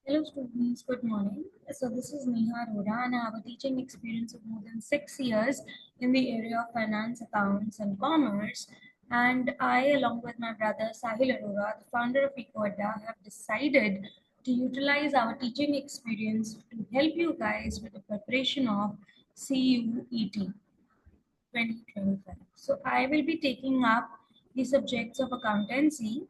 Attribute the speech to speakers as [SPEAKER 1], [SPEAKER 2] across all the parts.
[SPEAKER 1] Hello students, good morning. So this is Neha Anand and I have a teaching experience of more than 6 years in the area of finance, accounts and commerce. And I, along with my brother Sahil Arora, the founder of Eco Adda, have decided to utilize our teaching experience to help you guys with the preparation of CUET 2025. So I will be taking up the subjects of accountancy,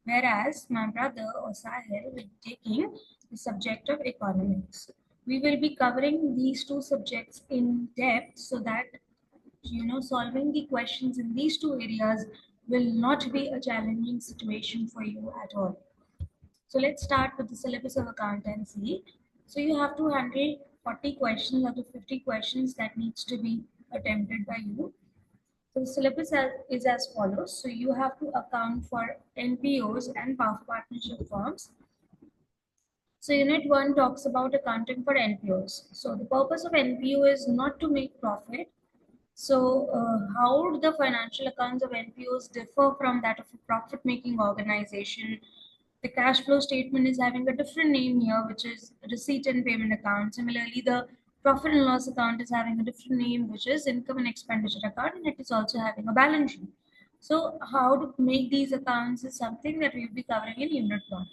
[SPEAKER 1] whereas my brother or Sahil will be taking the subject of economics. We will be covering these two subjects in depth so that solving the questions in these two areas will not be a challenging situation for you at all. So let's start with the syllabus of accountancy. So you have to handle 40 questions out of 50 questions that needs to be attempted by you. So the syllabus is as follows. So you have to account for NPOs and partnership firms. So Unit 1 talks about accounting for NPOs. So the purpose of NPO is not to make profit. So how do the financial accounts of NPOs differ from that of a profit-making organization? The cash flow statement is having a different name here, which is receipt and payment account. Similarly, the profit and loss account is having a different name, which is income and expenditure account, and it is also having a balance sheet. So how to make these accounts is something that we'll be covering in Unit 1.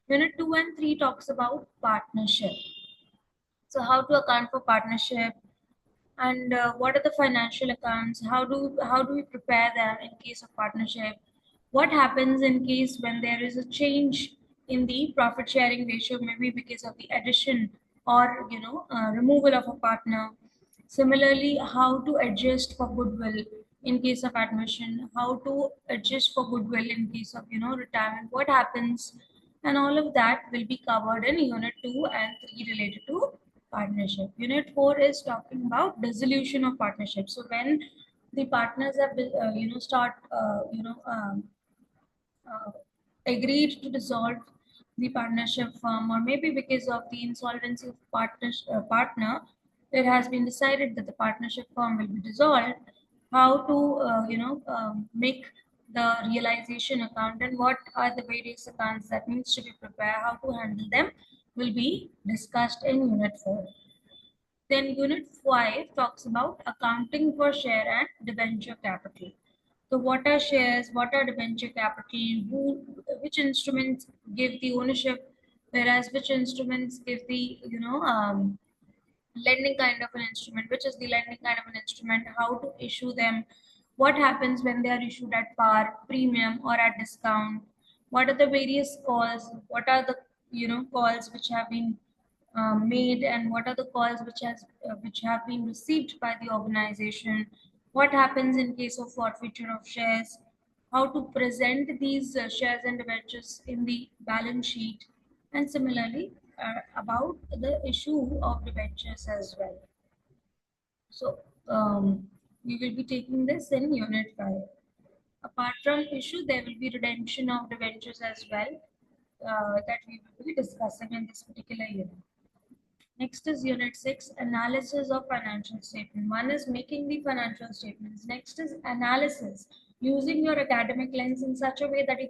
[SPEAKER 1] Unit 2 and 3 talks about partnership. So how to account for partnership, and what are the financial accounts, how do we prepare them in case of partnership, what happens in case when there is a change in the profit sharing ratio, maybe because of the addition or removal of a partner. Similarly, how to adjust for goodwill in case of admission, how to adjust for goodwill in case of retirement, what happens, and all of that will be covered in unit 2 and 3 related to partnership. Unit 4 is talking about dissolution of partnership. So when the partners have start uh, agreed to dissolve the partnership firm, or maybe because of the insolvency of partner, it has been decided that the partnership firm will be dissolved. How to make the realization account, and what are the various accounts that needs to be prepared, how to handle them will be discussed in unit 4. Then unit 5 talks about accounting for share and debenture capital. So what are shares, what are debenture capital, which instruments give the ownership, whereas which instruments give the lending kind of an instrument, which is the lending kind of an instrument, how to issue them, what happens when they are issued at par, premium or at discount, what are the various calls, what are the calls which have been made, and what are the calls which have been received by the organization, what happens in case of forfeiture of shares, how to present these shares and debentures in the balance sheet, and similarly about the issue of debentures as well. So we will be taking this in unit 5. Apart from issue, there will be redemption of debentures as well, that we will be discussing in this particular unit. Next is unit 6, analysis of financial statement. One is making the financial statements. Next is analysis, using your academic lens in such a way that you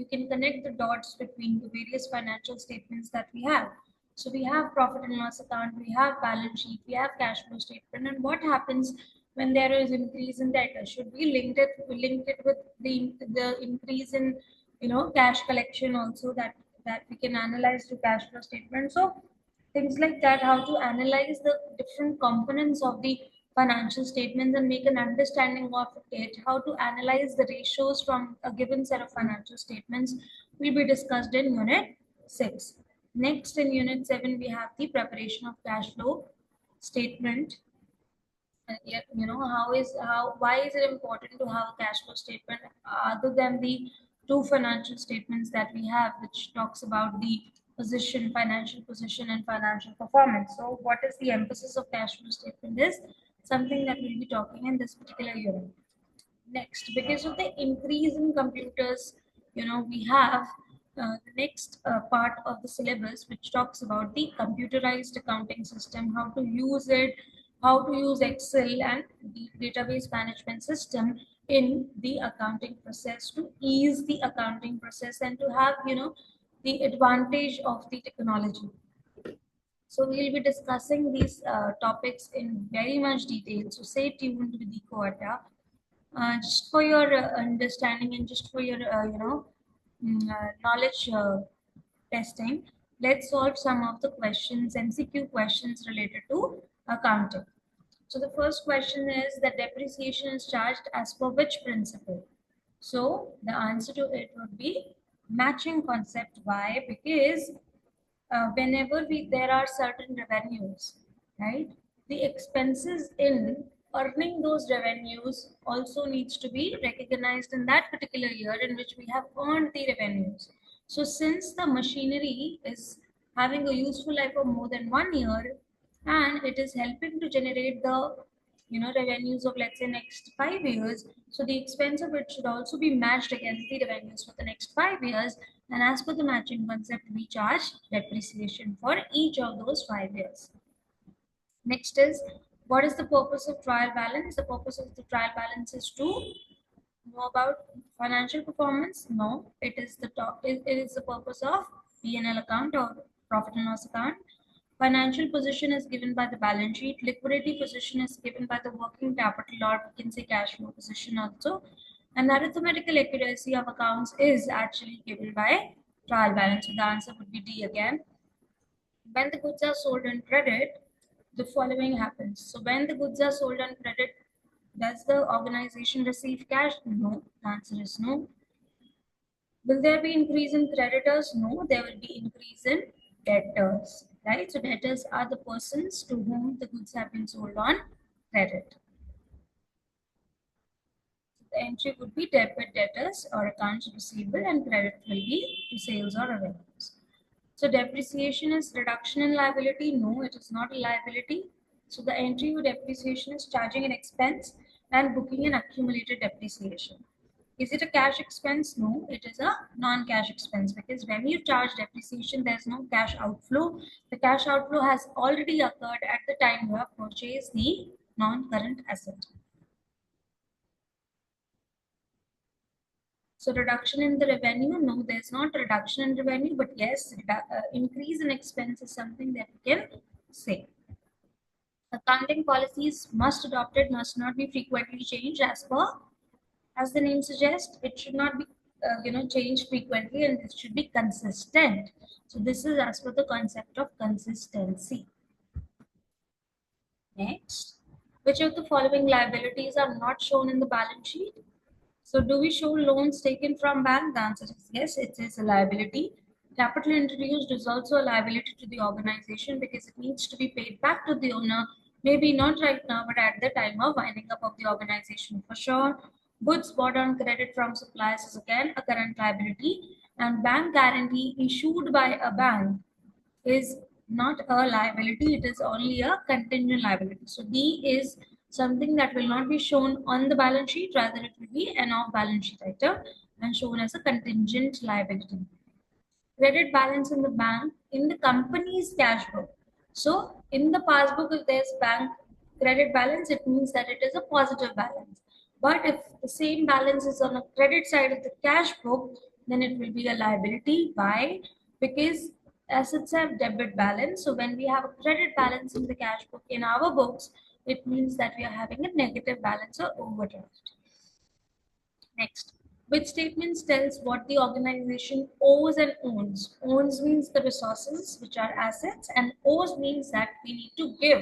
[SPEAKER 1] can connect the dots between the various financial statements that we have. So we have profit and loss account, we have balance sheet, we have cash flow statement, and what happens when there is increase in debtor? Should we link it with the increase in cash collection also, that we can analyze the cash flow statement. So things like that, how to analyze the different components of the financial statements and make an understanding of it, how to analyze the ratios from a given set of financial statements will be discussed in unit 6. Next, in unit 7, we have the preparation of cash flow statement. Yet, why is it important to have a cash flow statement other than the two financial statements that we have, which talks about the position, financial position, and financial performance? So, what is the emphasis of cash flow statement is something that we'll be talking in this particular unit. Next, because of the increase in computers, we have the next part of the syllabus, which talks about the computerized accounting system, how to use it, how to use Excel and the database management system in the accounting process to ease the accounting process and to have the advantage of the technology. So we'll be discussing these topics in very much detail. So stay tuned with Eco Adda. Just for your understanding and just for your knowledge testing, let's solve some of the questions, MCQ questions related to accounting. So the first question is that depreciation is charged as per which principle? So the answer to it would be matching concept. Why? Because whenever there are certain revenues, right? The expenses in earning those revenues also needs to be recognized in that particular year in which we have earned the revenues. So since the machinery is having a useful life of more than 1 year and it is helping to generate the revenues of, let's say, next 5 years, so the expense of it should also be matched against the revenues for the next 5 years, and as per the matching concept we charge depreciation for each of those 5 years. Next is, what is the purpose of trial balance? The purpose of the trial balance is to know about financial performance. No, it is it is the purpose of P&L account or profit and loss account. Financial position is given by the balance sheet. Liquidity position is given by the working capital, or we can say cash flow position also. And arithmetical accuracy of accounts is actually given by trial balance. So the answer would be D again. When the goods are sold on credit, the following happens. So when the goods are sold on credit, does the organization receive cash? No. The answer is no. Will there be increase in creditors? No, there will be increase in debtors, right? So debtors are the persons to whom the goods have been sold on credit. The entry would be debit debtors or accounts receivable, and credit will be to sales or revenues. So depreciation is reduction in liability. No, it is not a liability. So the entry with depreciation is charging an expense and booking an accumulated depreciation. Is it a cash expense? No, it is a non-cash expense, because when you charge depreciation, there's no cash outflow. The cash outflow has already occurred at the time you have purchased the non-current asset. So reduction in the revenue, no, there's not reduction in revenue, but yes, increase in expense is something that we can say. Accounting policies must not be frequently changed as the name suggests. It should not be changed frequently, and it should be consistent. So this is as per the concept of consistency. Next, which of the following liabilities are not shown in the balance sheet? So do we show loans taken from bank? The answer is yes, it is a liability. Capital introduced is also a liability to the organization because it needs to be paid back to the owner, maybe not right now, but at the time of winding up of the organization for sure. Goods bought on credit from suppliers is again a current liability, and bank guarantee issued by a bank is not a liability, it is only a contingent liability. So D is something that will not be shown on the balance sheet, rather it will be an off balance sheet item and shown as a contingent liability. Credit balance in the bank in the company's cash book. So in the passbook, if there's bank credit balance, it means that it is a positive balance. But if the same balance is on a credit side of the cash book, then it will be a liability. Why? Because assets have debit balance. So when we have a credit balance in the cash book in our books, it means that we are having a negative balance or overdraft. Next, which statements tells what the organization owes and owns? Owns means the resources, which are assets, and owes means that we need to give.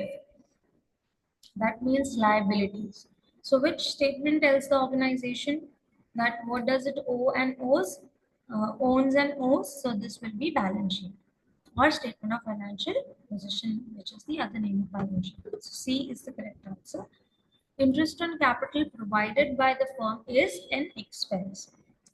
[SPEAKER 1] That means liabilities. So which statement tells the organization that what does it owe and owes? Owns and owes. So this will be balance sheet or statement of financial position, which is the other name of balance sheet. So C is the correct answer. Interest on capital provided by the firm is an expense.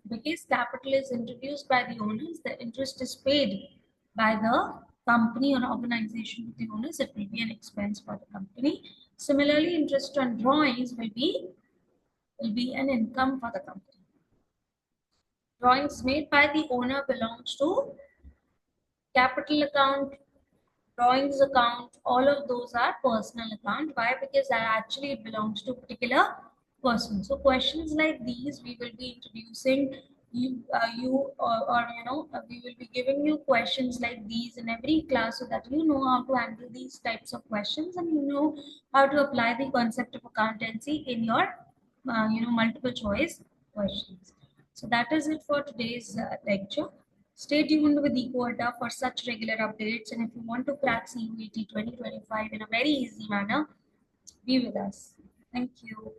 [SPEAKER 1] Because capital is introduced by the owners, the interest is paid by the company or organization with the owners. It will be an expense for the company. Similarly, interest on drawings will be an income for the company. Drawings made by the owner belongs to capital account, drawings account, all of those are personal account. Why? Because that actually belongs to a particular person. So questions like these we will be introducing we will be giving you questions like these in every class so that you know how to handle these types of questions and you know how to apply the concept of accountancy in your multiple choice questions. So that is it for today's lecture. Stay tuned with Eco Adda for such regular updates, and if you want to crack CUET 2025 in a very easy manner, be with us. Thank you.